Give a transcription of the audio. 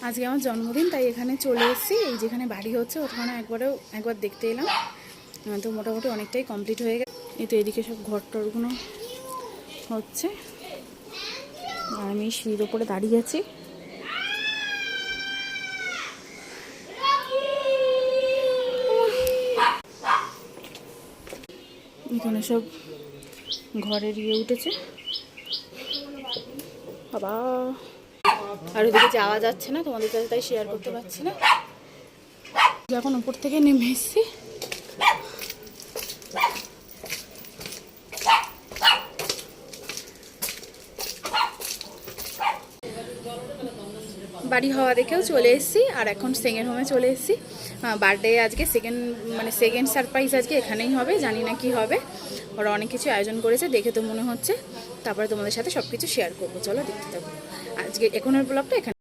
আজকে আমার জন্মদিন, তাই এখানে চলে এসেছি। এই যেখানে বাড়ি হচ্ছে ওখানে একবার দেখতে এলাম। তো মোটামুটি অনেকটাই কমপ্লিট হয়ে গেছে। এই তো এদিকে সব ঘর টরগুলো হচ্ছে, আর আমি সিঁড়ির ওপরে দাঁড়িয়ে আছি। এখানে সব ঘরের উঠেছে বাবা। আর ওদিকে যাওয়া যাচ্ছে না, তোমাদের কাছে তাই শেয়ার করতে পারছি না। যখন উপর থেকে নেমে এসেছি, বাড়ি হওয়া দেখেও চলে এসেছি। আর এখন সেকেন্ড হোমে চলে এসেছি। বার্থডে আজকে সেকেন্ড সারপ্রাইজ আজকে এখানেই হবে, জানি না কি হবে। ওরা অনেক কিছু আয়োজন করেছে, দেখে তো মনে হচ্ছে। তারপরে তোমাদের সাথে সব কিছু শেয়ার করবো, চলো দেখতে থাকো। আজকে এখনের ব্লগটা এখানে।